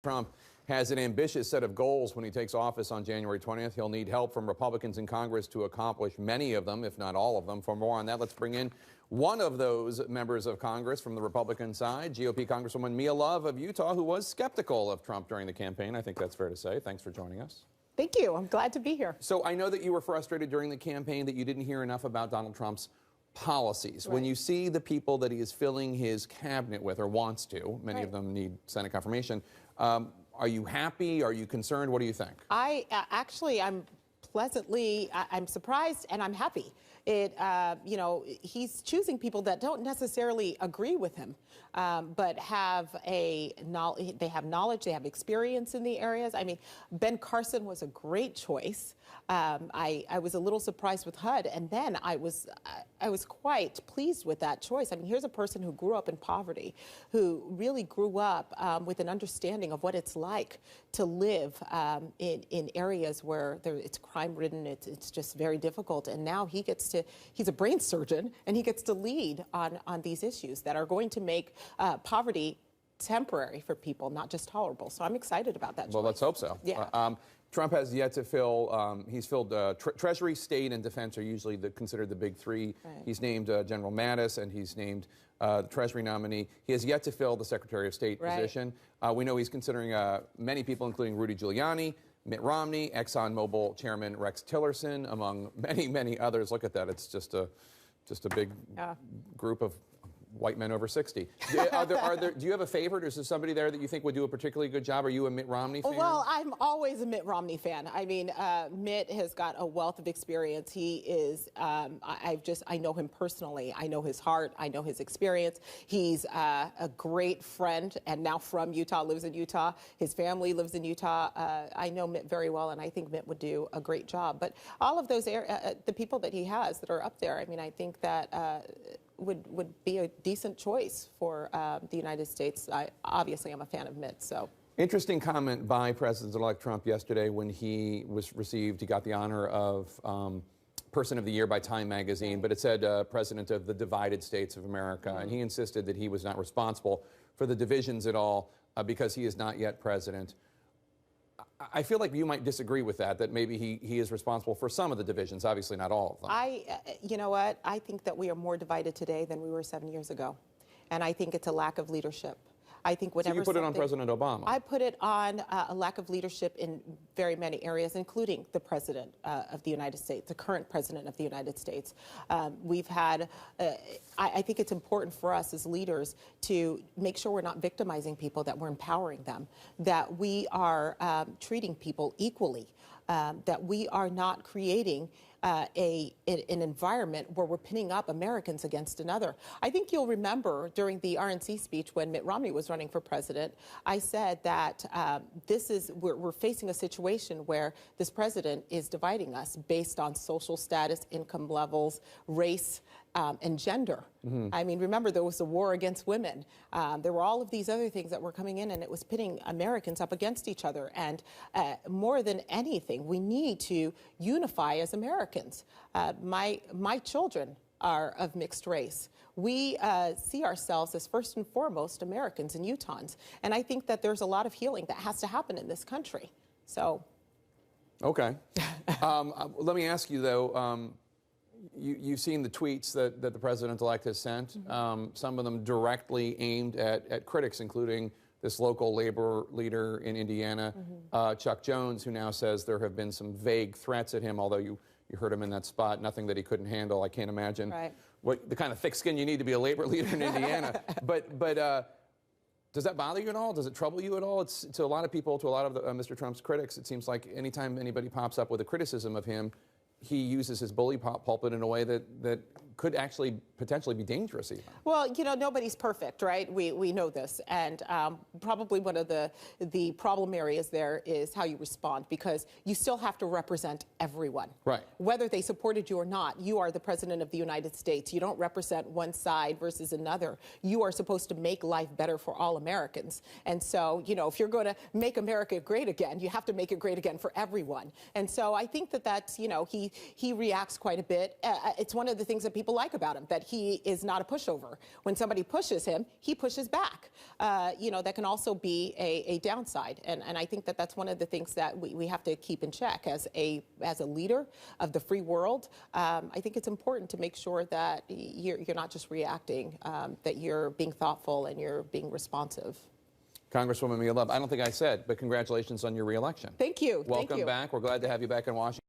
Trump has an ambitious set of goals when he takes office on January 20th. He'll need help from Republicans in Congress to accomplish many of them, if not all of them. For more on that, let's bring in one of those members of Congress from the Republican side, GOP Congresswoman Mia Love of Utah, who was skeptical of Trump during the campaign. I think that's fair to say. Thanks for joining us. Thank you. I'm glad to be here. So I know that you were frustrated during the campaign that you didn't hear enough about Donald Trump's policies. Right. When you see the people that he is filling his cabinet with, or wants to, many of them need Senate confirmation, are you happy? Are you concerned? What do you think? I'm surprised and I'm happy. He's choosing people that don't necessarily agree with him, but they have knowledge, they have experience in the areas. I mean, Ben Carson was a great choice. I was a little surprised with HUD, and then I was quite pleased with that choice. I mean, here's a person who grew up in poverty, who really grew up with an understanding of what it's like to live in areas where it's crime-ridden, it's just very difficult, and now he's a brain surgeon, and he gets to lead on these issues that are going to make poverty temporary for people, not just tolerable. So I'm excited about that choice. Well, let's hope so. Yeah. Trump has yet to fill, he's filled Treasury, State, and Defense are usually considered the big three. Right. He's named General Mattis, and he's named the Treasury nominee. He has yet to fill the Secretary of State position. We know he's considering many people, including Rudy Giuliani, Mitt Romney, ExxonMobil Chairman Rex Tillerson, among many, many others. Look at that. It's just a big group of white men over 60. Do you have a favorite, or is there somebody there that you think would do a particularly good job? Are you a Mitt Romney fan? Well, I'm always a Mitt Romney fan. I mean, Mitt has got a wealth of experience. He is, I know him personally. I know his heart. I know his experience. He's a great friend, and now from Utah, lives in Utah. His family lives in Utah. I know Mitt very well, and I think Mitt would do a great job. But all of those, the people that he has that are up there, I mean, I think that would be a decent choice for the United States. Obviously, I'm a fan of Mitt, so. Interesting comment by President-elect Trump yesterday when he got the honor of Person of the Year by Time magazine, but it said President of the Divided States of America, and he insisted that he was not responsible for the divisions at all because he is not yet president. I feel like you might disagree with that maybe he is responsible for some of the divisions, obviously not all of them. You know what? I think that we are more divided today than we were 7 years ago. And I think it's a lack of leadership. I think whatever. So you put it on President Obama. I put it on a lack of leadership in very many areas, including the President of the United States, the current President of the United States. We've had, I think it's important for us as leaders to make sure we're not victimizing people, that we're empowering them, that we are treating people equally, that we are not creating an environment where we're pinning up Americans against another. I think you'll remember during the RNC speech when Mitt Romney was running for president, I said that we're facing a situation where this president is dividing us based on social status, income levels, race, and gender. Mm-hmm. I mean, remember, there was a war against women. There were all of these other things that were coming in, and it was pitting Americans up against each other. And more than anything, we need to unify as Americans. My children are of mixed race. We see ourselves as first and foremost Americans and Utahns. And I think that there's a lot of healing that has to happen in this country. So. Okay. Let me ask you, though, you've seen the tweets that the president-elect has sent, some of them directly aimed at critics, including this local labor leader in Indiana, Chuck Jones, who now says there have been some vague threats at him, although you heard him in that spot, nothing that he couldn't handle. I can't imagine the kind of thick skin you need to be a labor leader in Indiana. But does that bother you at all? Does it trouble you at all? It's to a lot of people, to a lot of Mr. Trump's critics, it seems like anytime anybody pops up with a criticism of him, he uses his bully pulpit in a way that could actually potentially be dangerous even. Well, you know, nobody's perfect, right? We know this. And probably one of the problem areas there is how you respond, because you still have to represent everyone. Right. Whether they supported you or not, you are the President of the United States. You don't represent one side versus another. You are supposed to make life better for all Americans. And so, you know, if you're going to make America great again, you have to make it great again for everyone. And so I think that that's, you know, he he reacts quite a bit. It's one of the things that people like about him, that he is not a pushover. When somebody pushes him, he pushes back. That can also be a downside. And I think that that's one of the things that we have to keep in check as a leader of the free world. I think it's important to make sure that you're not just reacting, that you're being thoughtful and you're being responsive. Congresswoman Mia Love, I don't think I said, but congratulations on your reelection. Thank you. Welcome back. We're glad to have you back in Washington.